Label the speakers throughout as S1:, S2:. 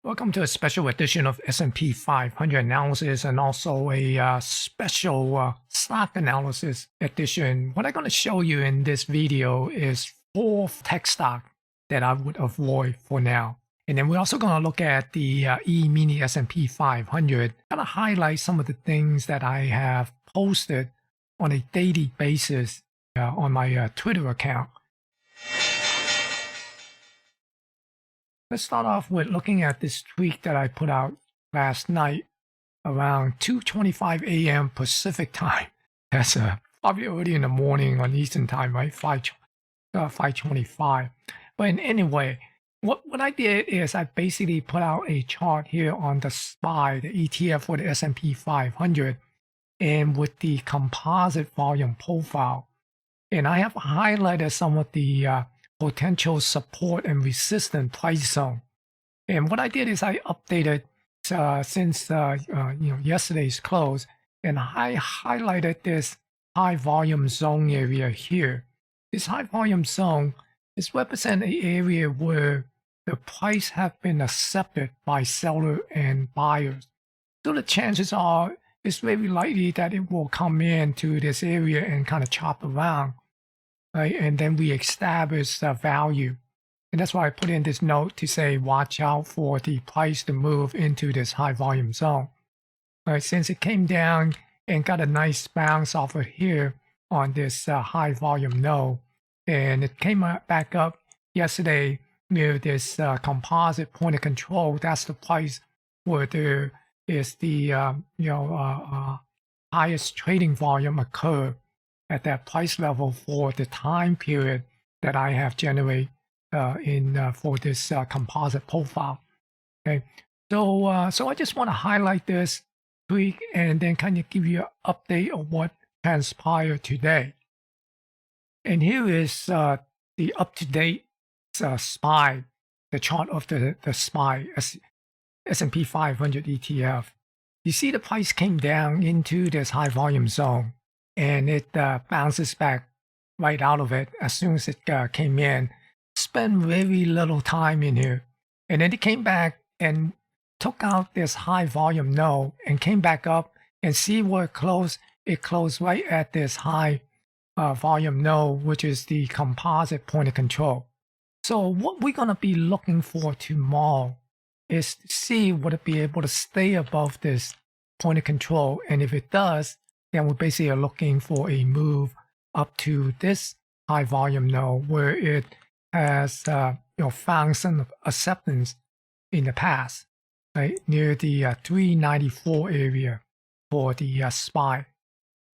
S1: Welcome to a special edition of S&P 500 analysis and also a special stock analysis edition. What I'm going to show you in this video is 4 tech stock that I would avoid for now. And then we're also going to look at the E-mini S&P 500, kind of highlight some of the things that I have posted on a daily basis on my Twitter account. Let's start off with looking at this tweet that I put out last night around 2:25 a.m. Pacific time. That's probably early in the morning on Eastern time, right? 5:25. But anyway, what I did is I basically put out a chart here on the SPY, the ETF for the S&P 500, and with the composite volume profile. And I have highlighted some of the potential support and resistance price zone. And what I did is I updated since yesterday's close, and I highlighted this high volume zone area here. This high volume zone is represent an area where the price have been accepted by seller and buyers. So the chances are it's very likely that it will come into this area and kind of chop around. Right? And then we establish the value. And that's why I put in this note to say, watch out for the price to move into this high volume zone. Right? Since it came down and got a nice bounce off of here on this high volume node, and it came back up yesterday near this composite point of control. That's the price where there is the highest trading volume occur at that price level for the time period that I have generated for this composite profile. Okay, so I just want to highlight this tweak and then kind of give you an update of what transpired today. And here is the up-to-date SPY, the chart of the SPY S&P 500 ETF. You see the price came down into this high volume zone, and it bounces back right out of it as soon as it came in. Spent very little time in here. And then it came back and took out this high volume node and came back up and see where it closed. It closed right at this high volume node, which is the composite point of control. So what we're going to be looking for tomorrow is to see would it be able to stay above this point of control. And if it does, then we basically are looking for a move up to this high volume node where it has found some acceptance in the past, right, near the 394 area for the SPY.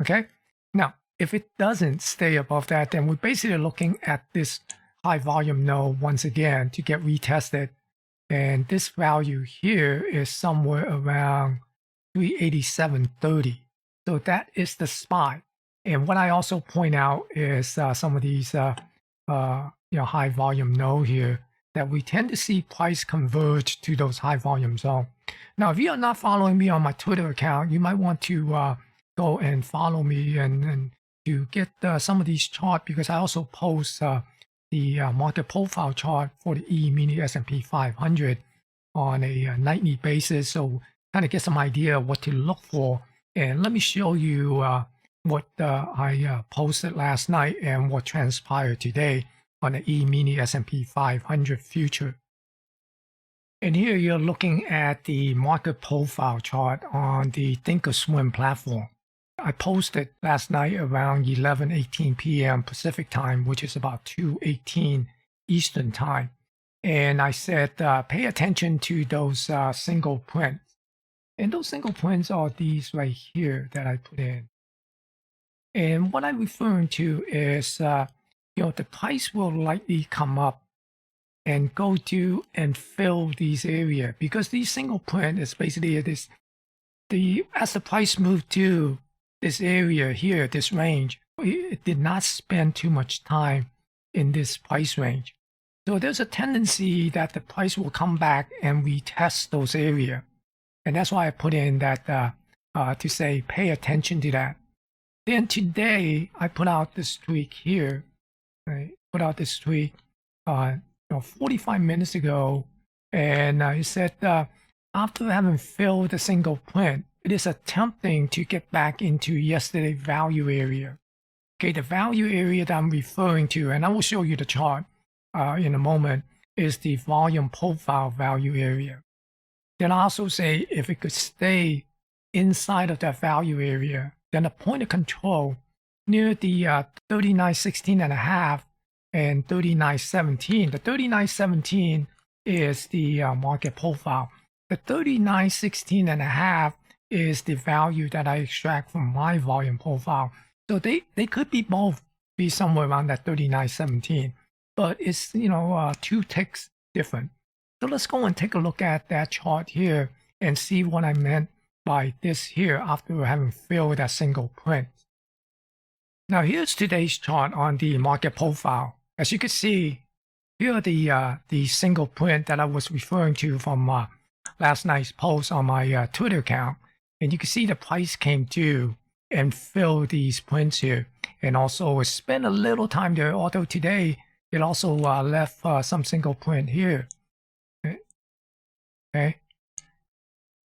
S1: Okay, now if it doesn't stay above that, then we're basically looking at this high volume node once again to get retested, and this value here is somewhere around 387.30. So that is the SPY. And what I also point out is some of these high volume node here that we tend to see price converge to those high volume zone. Now, if you are not following me on my Twitter account, you might want to go and follow me and to get some of these charts, because I also post the market profile chart for the E-mini S&P 500 on a nightly basis. So kind of get some idea of what to look for. And let me show you what I posted last night and what transpired today on the E-mini S&P 500 future. And here you're looking at the market profile chart on the Thinkorswim platform. I posted last night around 11:18 p.m. Pacific time, which is about 2:18 Eastern time. And I said, pay attention to those single prints. And those single prints are these right here that I put in. And what I'm referring to is, the price will likely come up and go to and fill these areas, because these single print is basically this. As the price moved to this area here, this range, it did not spend too much time in this price range. So there's a tendency that the price will come back and retest those areas. And that's why I put in that to say pay attention to that. Then today I put out this tweak here. Right? Put out this tweak 45 minutes ago And he said after having filled the single print, it is attempting to get back into yesterday's value area. Okay, the value area that I'm referring to, and I will show you the chart in a moment, is the volume profile value area. Then I also say if it could stay inside of that value area, then the point of control near the 3916.5 and 3917. The 3917 is the market profile. The 3916.5 is the value that I extract from my volume profile. So they could be both be somewhere around that 3917, but it's 2 ticks different. So let's go and take a look at that chart here and see what I meant by this here after having filled that single print. Now here's today's chart on the market profile. As you can see, here are the single print that I was referring to from last night's post on my Twitter account. And you can see the price came through and filled these prints here. And also spent a little time there, although today it also left some single print here. Okay.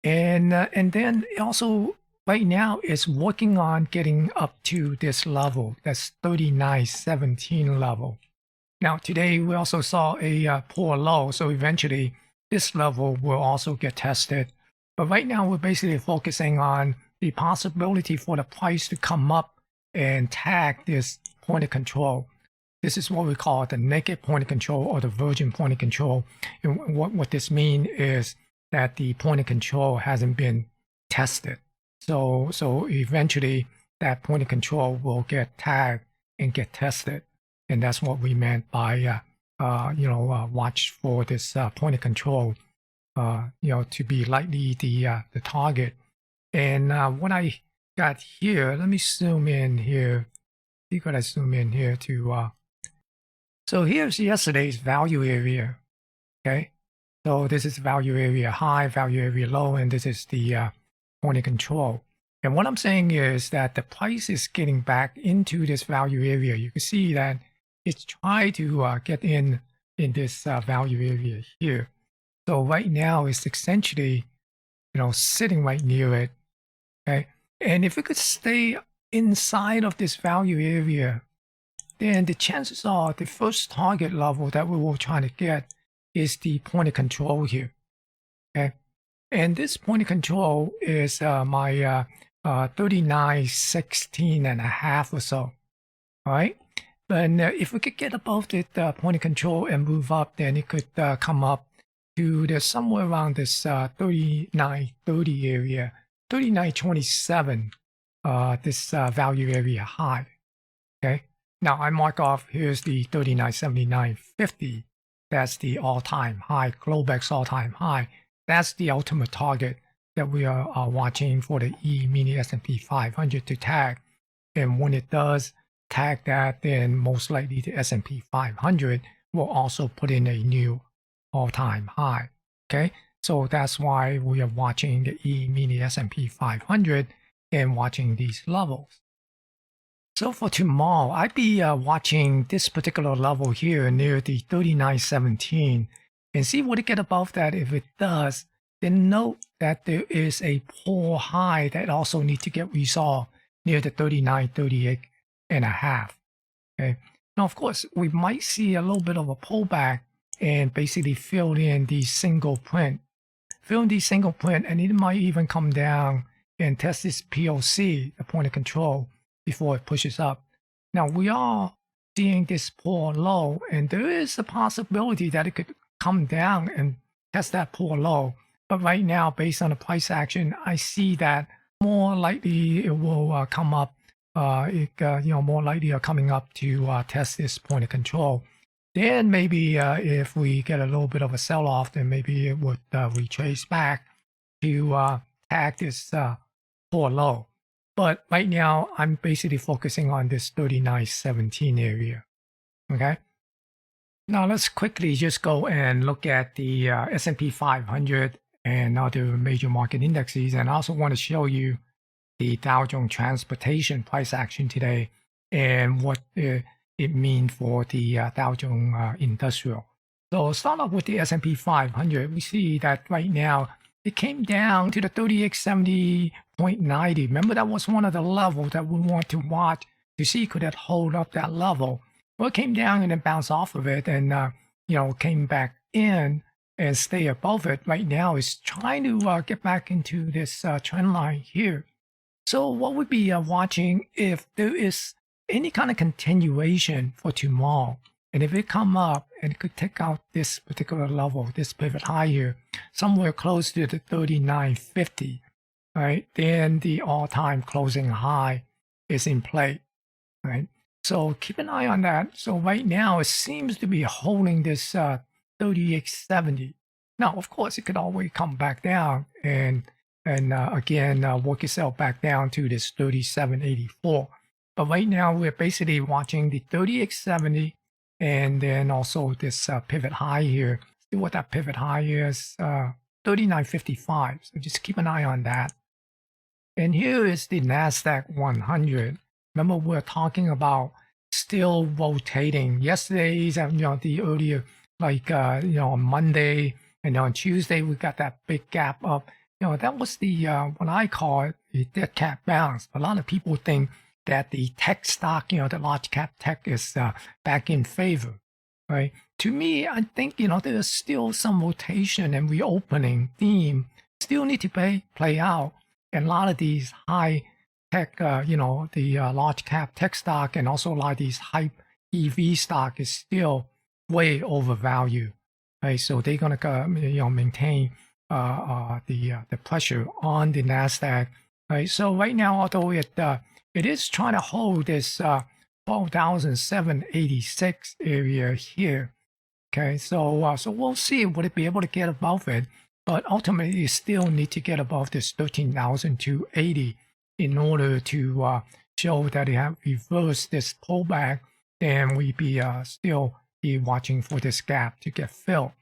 S1: And then also right now it's working on getting up to this level, that's 3917 level. Now today we also saw a poor low, so eventually this level will also get tested. But right now we're basically focusing on the possibility for the price to come up and tag this point of control. This is what we call the naked point of control or the virgin point of control. And what this means is that the point of control hasn't been tested. So eventually that point of control will get tagged and get tested. And that's what we meant by, watch for this point of control, to be likely the target. And what I got here, let me zoom in here. See, could I zoom in here to, so here's yesterday's value area, okay? So this is value area high, value area low, and this is the point of control. And what I'm saying is that the price is getting back into this value area. You can see that it's trying to get in this value area here. So right now it's essentially, sitting right near it. Okay, and if it could stay inside of this value area, then the chances are the first target level that we will try to get is the point of control here. Okay, and this point of control is my 3916.5 or so. All right. But if we could get above the point of control and move up, then it could come up to somewhere around this 3930 area, 3927, this value area high. Okay. Now I mark off, here's the 3979.50. That's the all-time high, Globex all-time high. That's the ultimate target that we are watching for the E-mini S&P 500 to tag. And when it does tag that, then most likely the S&P 500 will also put in a new all-time high. Okay, so that's why we are watching the E-mini S&P 500 and watching these levels. So for tomorrow, I'd be watching this particular level here near the 3917 and see what it get above that. If it does, then note that there is a poor high that also needs to get resolved near the 3938.5. Okay. Now, of course, we might see a little bit of a pullback and basically fill in the single print. Fill in the single print, and it might even come down and test this POC, the point of control, before it pushes up. Now, we are seeing this poor low, and there is a possibility that it could come down and test that poor low. But right now, based on the price action, I see that more likely it will come up. More likely are coming up to test this point of control. Then maybe if we get a little bit of a sell-off, then maybe it would retrace back to tag this poor low. But right now, I'm basically focusing on this 3917 area. Okay. Now let's quickly just go and look at the S&P 500 and other major market indexes. And I also want to show you the Dow Jones Transportation price action today and what it means for the Dow Jones Industrial. So start off with the S&P 500. We see that right now it came down to the 3870.90. Remember, that was one of the levels that we want to watch to see could it hold up that level. Well, it came down and then bounced off of it and came back in and stay above it. Right now it's trying to get back into this trend line here. So what we'd be watching if there is any kind of continuation for tomorrow. And if it come up and it could take out this particular level, this pivot high here, somewhere close to the 3950, right? Then the all-time closing high is in play, right? So keep an eye on that. So right now it seems to be holding this 3870. Now, of course, it could always come back down and again work itself back down to this 3784. But right now we're basically watching the 3870 and then also this pivot high here. See what that pivot high is, 3955. So just keep an eye on that. And here is the Nasdaq 100. Remember, we're talking about still rotating. Yesterday's, the earlier, on Monday and on Tuesday, we got that big gap up. That was the, what I call it, the dead cat bounce. A lot of people think that the tech stock, the large cap tech is back in favor, right? To me, I think, there's still some rotation and reopening theme still need to play out. And a lot of these high tech, the large cap tech stock and also a lot of these hype EV stock is still way overvalued, right? So they're going to, maintain the pressure on the Nasdaq, right? So right now, although it is trying to hold this 12,786 area here. Okay, so we'll see, would it be able to get above it? But ultimately, you still need to get above this 13,280 in order to show that it have reversed this pullback. Then we still be watching for this gap to get filled.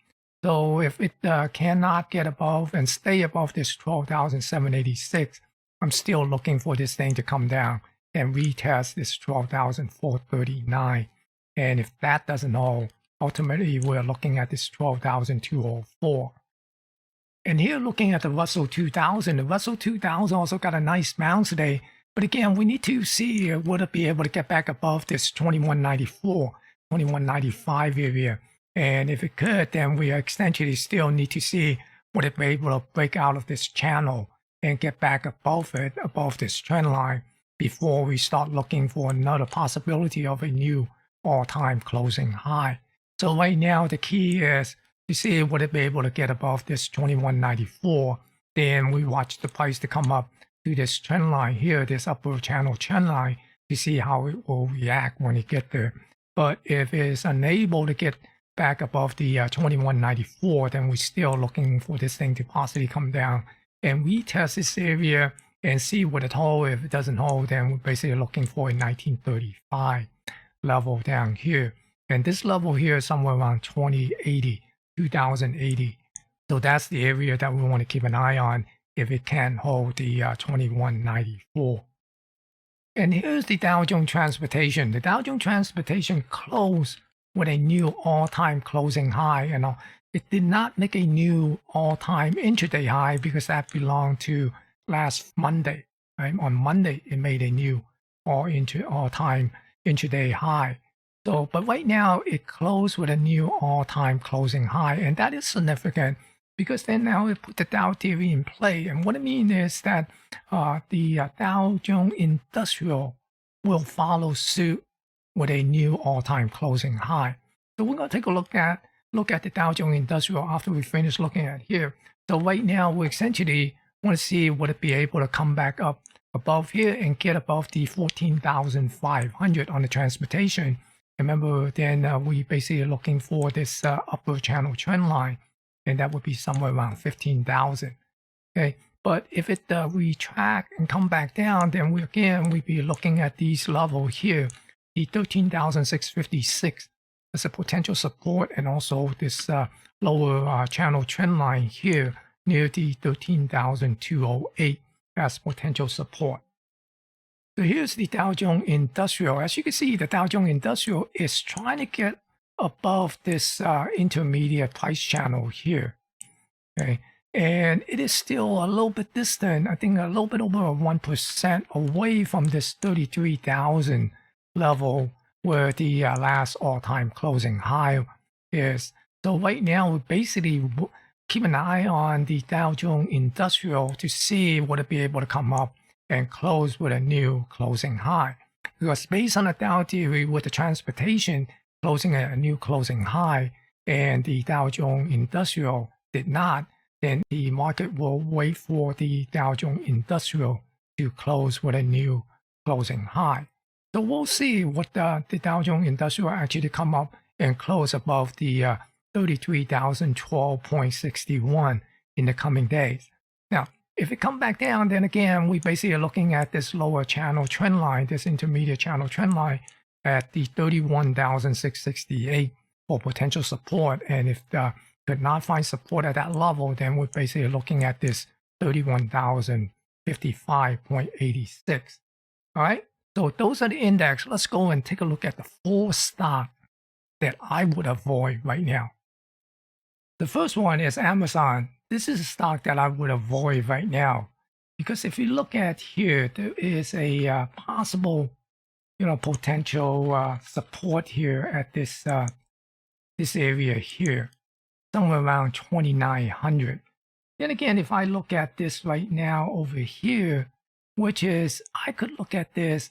S1: So if it cannot get above and stay above this 12,786, I'm still looking for this thing to come down and retest this 12,439. And if that doesn't hold, ultimately we're looking at this 12,204. And here looking at the Russell 2000, the Russell 2000 also got a nice bounce today. But again, we need to see would it be able to get back above this 2194, 2195 area. And if it could, then we essentially still need to see would it be able to break out of this channel and get back above it, above this trend line, before we start looking for another possibility of a new all-time closing high. So right now, the key is to see would it be able to get above this 2194. Then we watch the price to come up to this trend line here, this upper channel trend line, to see how it will react when it get there. But if it's unable to get back above the 2194, then we're still looking for this thing to possibly come down and retest this area and see what it holds. If it doesn't hold, then we're basically looking for a 1935 level down here. And this level here is somewhere around 2080, 2080. So that's the area that we want to keep an eye on if it can hold the 2194. And here's the Dow Jones Transportation. The Dow Jones Transportation closed with a new all-time closing high. It did not make a new all-time intraday high because that belonged to last Monday. Right? On Monday, it made a new all-time intraday high. So, but right now, it closed with a new all-time closing high, and that is significant because then now it put the Dow theory in play. And what it means is that the Dow Jones Industrial will follow suit with a new all-time closing high. So we're going to take a look at the Dow Jones Industrial after we finish looking at here. So right now, we essentially want to see would it be able to come back up above here and get above the 14,500 on the transportation. Remember, then we basically are looking for this upper channel trend line, and that would be somewhere around 15,000. Okay, but if it retract and come back down, then we'd be looking at these levels here, the 13,656 as a potential support, and also this lower channel trend line here near the 13,208 as potential support. So here's the Dow Jones Industrial. As you can see, the Dow Jones Industrial is trying to get above this intermediate price channel here. Okay, and it is still a little bit distant, I think a little bit over 1% away from this 33,000 level where the last all-time closing high is. So right now, we basically keep an eye on the Dow Jones Industrial to see would it be able to come up and close with a new closing high. Because based on the Dow theory with the transportation closing at a new closing high and the Dow Jones Industrial did not, then the market will wait for the Dow Jones Industrial to close with a new closing high. So we'll see what the Dow Jones Industrial actually come up and close above the 33,012.61 in the coming days. Now, if it come back down, then again, we basically are looking at this lower channel trend line, this intermediate channel trend line at the 31,668 for potential support. And if could not find support at that level, then we're basically looking at this 31,055.86. All right, so those are the index. Let's go and take a look at the 4 stocks that I would avoid right now. The first one is Amazon. This is a stock that I would avoid right now because if you look at here, there is a possible, potential support here at this this area here, somewhere around 2,900. Then again, if I look at this right now over here, which is, I could look at this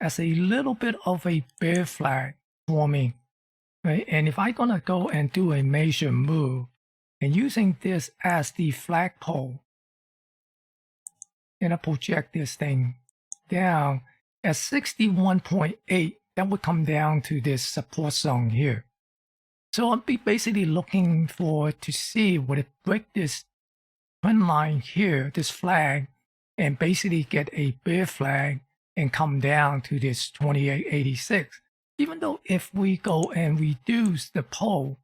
S1: as a little bit of a bear flag forming, right? And if I'm gonna go and do a major move and using this as the flagpole, and I project this thing down at 61.8, that would come down to this support zone here. So I'll be basically looking for to see would it break this trend line here, this flag, and basically get a bear flag and come down to this 2886. Even though if we go and reduce the pole,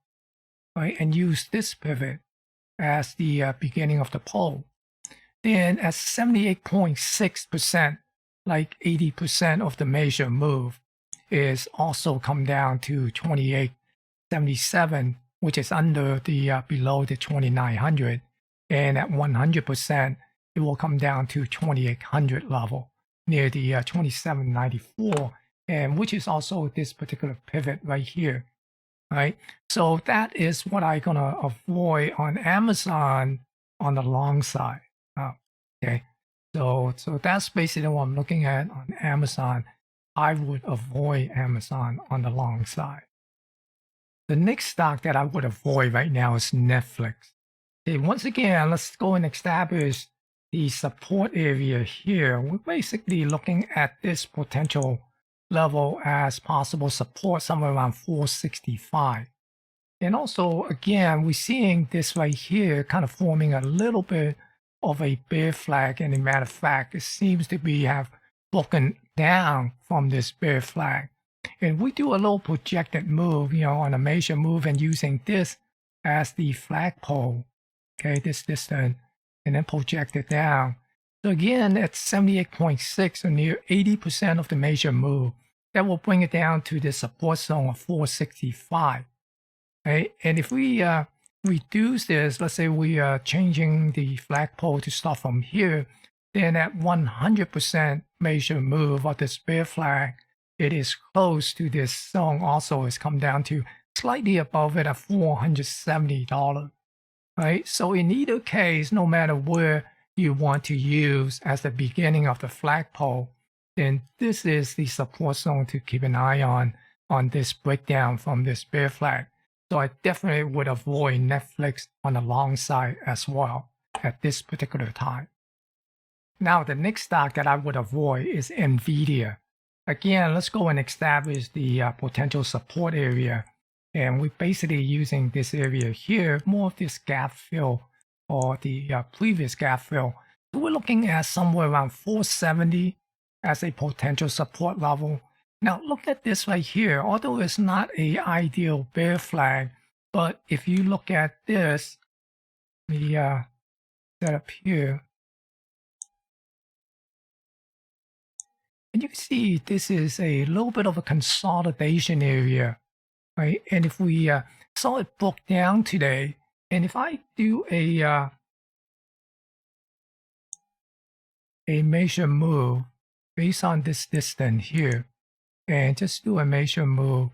S1: right, and use this pivot as the beginning of the pole, then at 78.6%, like 80% of the major move is also come down to 2877, which is under the below the 2900, and at 100% it will come down to 2800 level near the 2794, and which is also this particular pivot right here, right? So that is what I'm gonna avoid on Amazon on the long side. Okay, so that's basically what I'm looking at on Amazon. I would avoid Amazon on the long side. The next stock that I would avoid right now is Netflix. Okay, once again, let's go and establish the support area here. We're basically looking at this potential level as possible support somewhere around 465. And also, again, we're seeing this right here kind of forming a little bit of a bear flag. And as a matter of fact, it seems to be have broken down from this bear flag. And we do a little projected move, on a major move and using this as the flagpole, okay, this distance, and then project it down. So again, at 78.6 or near 80% of the major move, that will bring it down to the support zone of 465. Okay? And if we reduce this, let's say we are changing the flagpole to start from here, then at 100% major move of this bear flag, it is close to this zone. Also, it's come down to slightly above it at $470. Right? So in either case, no matter where you want to use as the beginning of the flagpole, then this is the support zone to keep an eye on this breakdown from this bear flag. So I definitely would avoid Netflix on the long side as well at this particular time. Now, the next stock that I would avoid is Nvidia. Again, let's go and establish the potential support area. And we're basically using this area here, more of this gap fill or the previous gap fill. So we're looking at somewhere around 470 as a potential support level. Now, look at this right here. Although it's not an ideal bear flag, but if you look at this, the setup here, and you can see this is a little bit of a consolidation area right? And if we saw it broke down today, and if I do a major move based on this distance here, and just do a major move,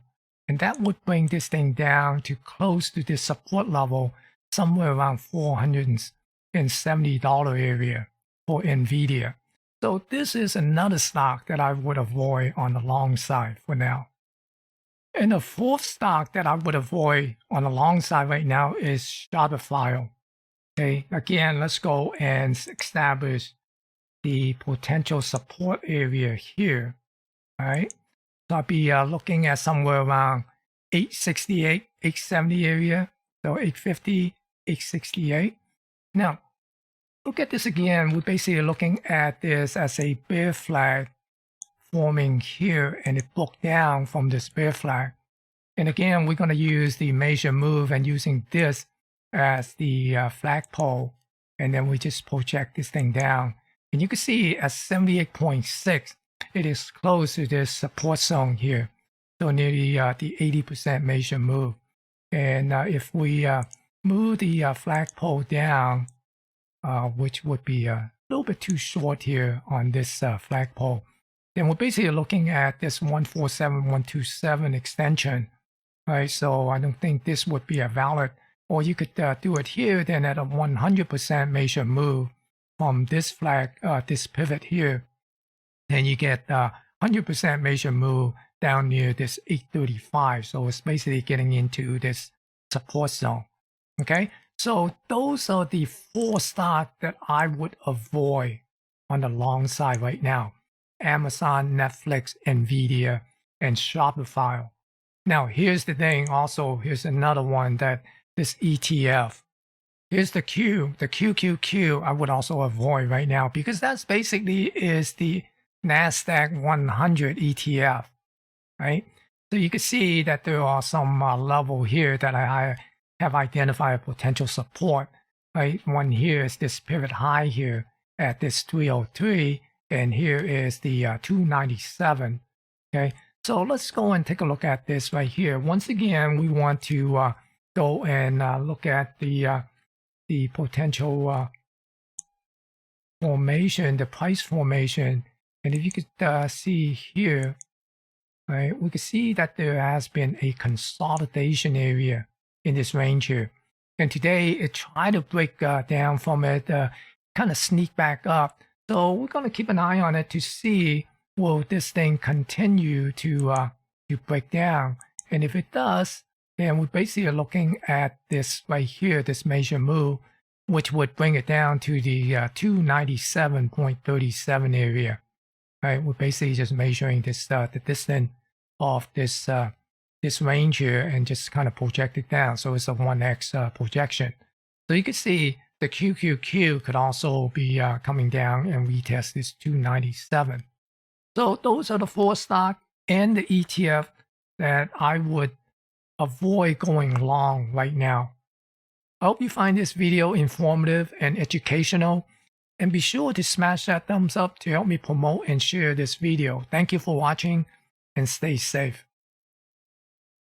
S1: and that would bring this thing down to close to this support level, somewhere around $470 area for Nvidia. So this is another stock that I would avoid on the long side for now. And the fourth stock that I would avoid on the long side right now is Shopify. Okay, again, let's go and establish the potential support area here. All right, so I'll be looking at somewhere around 868, 870 area. So 850, 868. Now, look at this again. We're basically looking at this as a bear flag forming here, and it broke down from this bear flag. And again, we're going to use the major move and using this as the flagpole, and then we just project this thing down. And you can see at 78.6, it is close to this support zone here, so nearly the 80% major move. And if we move the flagpole down, which would be a little bit too short here on this flagpole, then we're basically looking at this 147.127 extension, right? So I don't think this would be a valid, or you could do it here then at a 100% major move from this flag, this pivot here, then you get 100% major move down near this 835. So it's basically getting into this support zone. Okay, so those are the four stocks that I would avoid on the long side right now: Amazon, Netflix, Nvidia, and Shopify. Now, here's the thing also, here's another one, that this ETF. Here's the QQQ I would also avoid right now, because that's basically is the Nasdaq 100 ETF, right? So you can see that there are some level here that I have identified potential support, right? One here is this pivot high here at this 303, and here is the 297, okay? So let's go and take a look at this right here. Once again, we want to go and look at the potential formation, the price formation. And if you could see here, right, we can see that there has been a consolidation area in this range here. And today it tried to break down from it, kind of sneak back up. So we're going to keep an eye on it to see, will this thing continue to break down? And if it does, then we're basically looking at this right here, this major move, which would bring it down to the 297.37 area. Right, we're basically just measuring this the distance of this this range here and just kind of project it down. So it's a 1x projection. So you can see the QQQ could also be coming down and retest this 297. So those are the four stocks and the ETF that I would avoid going long right now. I hope you find this video informative and educational, and be sure to smash that thumbs up to help me promote and share this video. Thank you for watching, and stay safe.